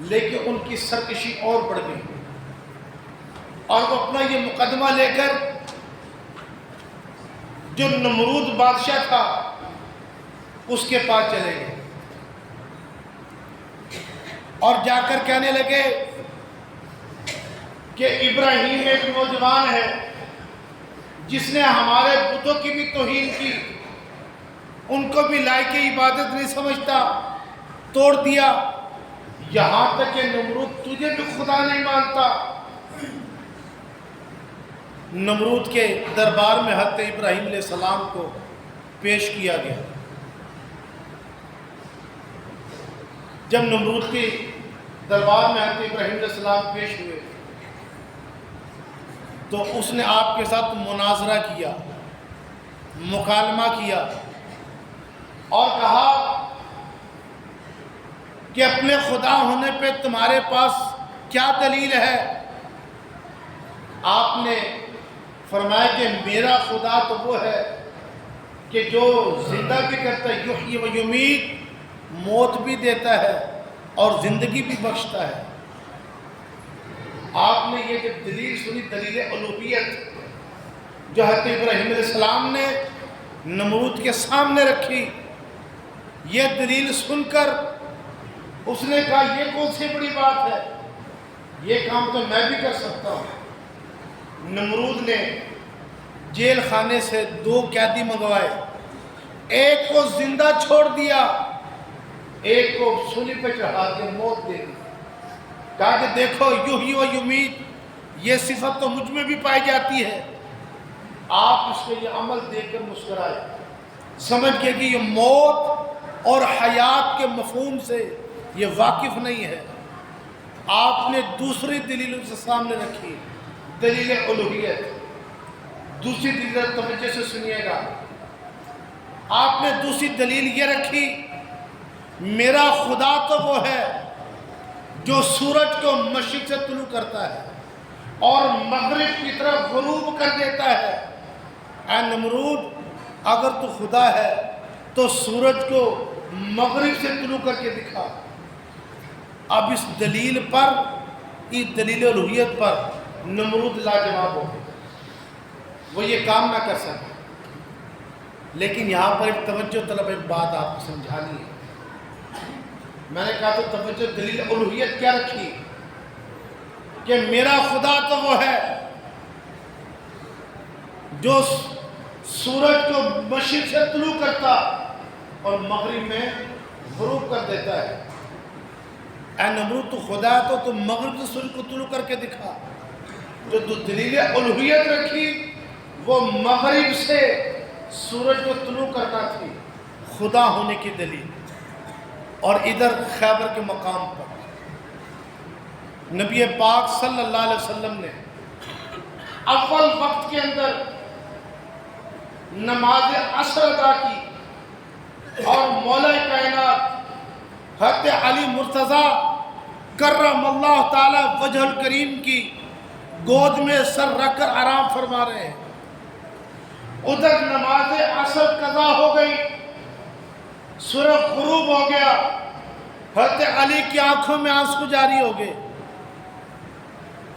لیکن ان کی سرکشی اور بڑھ گئی اور وہ اپنا یہ مقدمہ لے کر جو نمرود بادشاہ تھا اس کے پاس چلے گئے اور جا کر کہنے لگے کہ ابراہیم ایک نوجوان ہے جس نے ہمارے بتوں کی بھی توہین کی، ان کو بھی لائق عبادت نہیں سمجھتا، توڑ دیا، یہاں تک کہ نمرود تجھے بھی خدا نہیں مانتا۔ نمرود کے دربار میں حضرت ابراہیم علیہ السلام کو پیش کیا گیا۔ جب نمرود کے دربار میں حضرت ابراہیم علیہ السلام پیش ہوئے تو اس نے آپ کے ساتھ مناظرہ کیا، مکالمہ کیا اور کہا کہ اپنے خدا ہونے پہ تمہارے پاس کیا دلیل ہے؟ آپ نے فرمایا کہ میرا خدا تو وہ ہے کہ جو زندہ بھی کرتا ہے، یحیی و یمیت، موت بھی دیتا ہے اور زندگی بھی بخشتا ہے۔ آپ نے یہ جب دلیل سنی، دلیل الوہیت جو حضرت ابراہیم علیہ السلام نے نمرود کے سامنے رکھی، یہ دلیل سن کر اس نے کہا یہ کون سی بڑی بات ہے، یہ کام تو میں بھی کر سکتا ہوں۔ نمرود نے جیل خانے سے 2 قیدی منگوائے، ایک کو زندہ چھوڑ دیا، ایک کو سولی پہ چڑھا کے موت دے دی۔ کہا کہ دیکھو یحیی و یمیت، یہ صفت تو مجھ میں بھی پائی جاتی ہے۔ آپ اس کے یہ عمل دیکھ کر مسکرائے، سمجھ گئے کہ یہ موت اور حیات کے مفہوم سے یہ واقف نہیں ہے۔ آپ نے دوسری دلیل اس کے سامنے رکھی، دلیل الوہیت۔ دوسری دلیل توجہ سے سنیے گا، آپ نے دوسری دلیل یہ رکھی، میرا خدا تو وہ ہے جو سورج کو مشرق سے طلوع کرتا ہے اور مغرب کی طرف غروب کر دیتا ہے۔ اے نمرود، اگر تو خدا ہے تو سورج کو مغرب سے طلوع کر کے دکھا۔ اب اس دلیل پر، اس دلیل الوہیت پر نمرود لاجواب ہو گیا، وہ یہ کام نہ کر سکے۔ لیکن یہاں پر ایک توجہ طلب ایک بات آپ کو سمجھانی ہے۔ میں نے کہا تو توجہ دلیل الوہیت کیا رکھی کہ میرا خدا تو وہ ہے جو سورج کو مشرق سے طلوع کرتا اور مغرب میں غروب کر دیتا ہے۔ اے نمرود، تو خدا ہے تو مغرب سے سورج کو طلوع کر کے دکھا۔ جو دلیل الوہیت رکھی وہ مغرب سے سورج کو طلوع کرنا تھی، خدا ہونے کی دلیل۔ اور ادھر خیبر کے مقام پر نبی پاک صلی اللہ علیہ وسلم نے اول وقت کے اندر نماز عصر ادا کی اور مولا کائنات حضرت علی مرتضیٰ کرم اللہ تعالی وجہ الکریم کی گود میں سر رکھ کر آرام فرما رہے ہیں۔ ادھر نماز عصر قضا ہو گئی، سورج غروب ہو گیا، حضرت علی کی آنکھوں میں آنسو جاری ہو گئے۔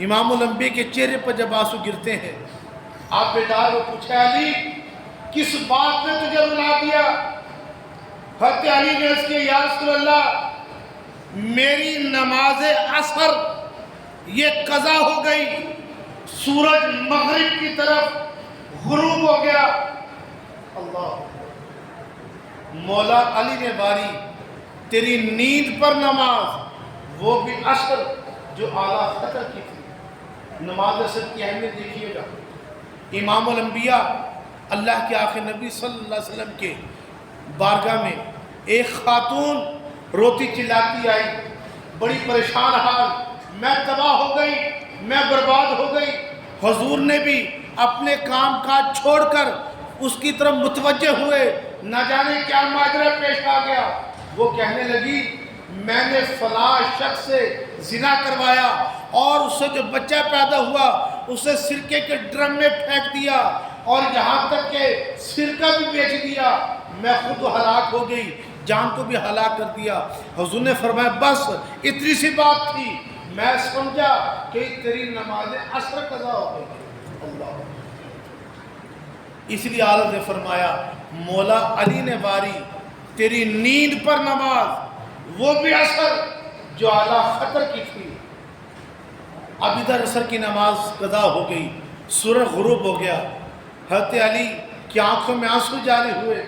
امام الانبیاء کے چہرے پر جب آنسو گرتے ہیں، آپ بیدار ہو، پوچھا علی کس بات نے تجھے رلا دیا؟ حضرت علی نے اس کے یا رسول اللہ، میری نماز عصر یہ قضا ہو گئی، سورج مغرب کی طرف غروب ہو گیا۔ اللہ، مولا علی نے باری تیری نیند پر نماز، وہ بھی عصر جو اعلیٰ خطر کی تھی۔ نماز عصر کی اہمیت دیکھیے گا۔ امام الانبیاء اللہ کے آخر نبی صلی اللہ علیہ وسلم کے بارگاہ میں ایک خاتون روتی چلاتی آئی، بڑی پریشان حال، میں تباہ ہو گئی، میں برباد ہو گئی۔ حضور نے بھی اپنے کام کاج چھوڑ کر اس کی طرف متوجہ ہوئے، نہ جانے کیا ماجرا پیش آ گیا۔ وہ کہنے لگی میں نے فلاں شخص سے زنا کروایا اور اس سے جو بچہ پیدا ہوا اسے سرکے کے ڈرم میں پھینک دیا اور یہاں تک کہ سرکہ بھی بیچ دیا، میں خود ہلاک ہو گئی۔ جان کو بھی ہلاک کر دیا۔ حضور نے فرمایا بس اتنی سی بات تھی، میں سمجھا کہ تیری نماز عصر قضا ہو گئی۔ اللہ، اس لیے آلہ نے فرمایا مولا علی نے باری تیری نیند پر نماز، وہ بھی عصر جو اعلیٰ خطر کی تھی۔ اب ادھر عصر کی نماز قضا ہو گئی، سورج غروب ہو گیا، حضرت علی کی آنکھوں میں آنسو جاری ہوئے۔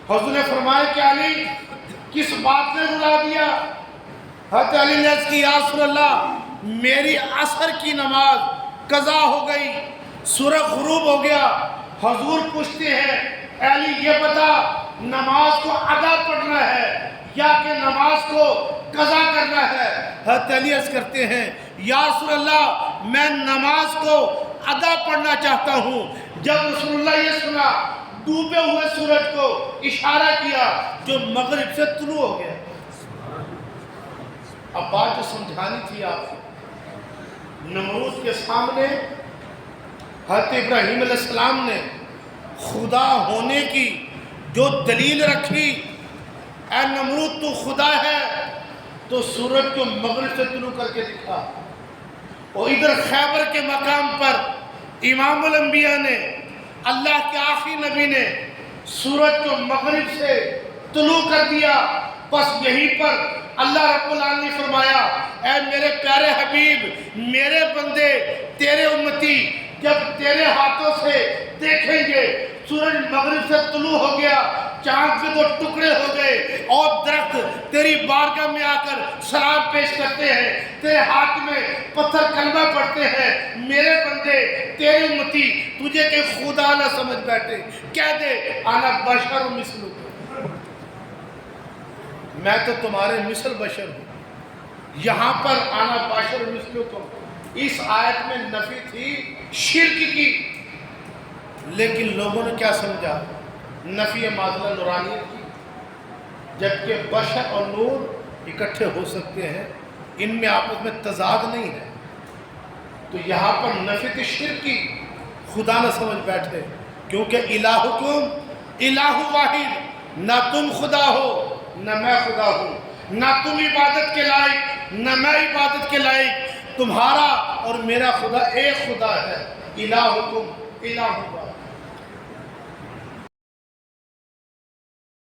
حضور نے فرمایا کہ علی کس بات نے رلا دیا؟ حضرت علی نے عرض کی یا رسول اللہ میری عصر کی نماز قضا ہو گئی، سورج غروب ہو گیا۔ حضور پوچھتے ہیں اے علی یہ بتا نماز کو ادا پڑھنا ہے یا کہ نماز کو قضا کرنا ہے؟ حضرت علی عرض کرتے ہیں یا رسول اللہ میں نماز کو ادا پڑھنا چاہتا ہوں۔ جب رسول اللہ یہ سنا ڈوبے ہوئے سورج کو اشارہ کیا جو مغرب سے طلوع ہو گیا۔ اب بات جو سمجھانی تھی آپ کو، نمرود کے سامنے حضرت ابراہیم علیہ السلام نے خدا ہونے کی جو دلیل رکھی، اے نمرود تو خدا ہے، تو سورج کو مغرب سے طلوع کر کے دکھا۔ اور ادھر خیبر کے مقام پر امام الانبیاء نے، اللہ کے آخری نبی نے سورج کو مغرب سے طلوع کر دیا۔ بس یہیں پر اللہ رب العالمین نے فرمایا اے میرے پیارے حبیب، میرے بندے، تیرے امتی جب تیرے ہاتھوں سے دیکھیں گے سورج مغرب سے طلوع ہو گیا، چاند کے دو ٹکڑے ہو گئے اور درخت تیری بارگاہ میں آ کر سلام پیش کرتے ہیں، تیرے ہاتھ میں پتھر کلمہ پڑھتے ہیں، میرے بندے تیرے امتی تجھے کہ خدا نہ سمجھ بیٹھے، کہہ دے انا بشر مثلکم، میں تو تمہارے مثل بشر ہوں۔ یہاں پر انا بشر مثلکم اس آیت میں نفی تھی شرک کی، لیکن لوگوں نے کیا سمجھا؟ نفی معادلہ نورانیت کی، جبکہ بشر اور نور اکٹھے ہو سکتے ہیں، ان میں آپس میں تضاد نہیں ہے۔ تو یہاں پر نفی تھی شرک کی، خدا نہ سمجھ بیٹھے، کیونکہ الہکم الہ واحد، نہ تم خدا ہو نہ میں خدا ہوں، نہ تم عبادت کے لائق نہ میں عبادت کے لائق، تمہارا اور میرا خدا ایک خدا ہے، الہکم الہ واحد۔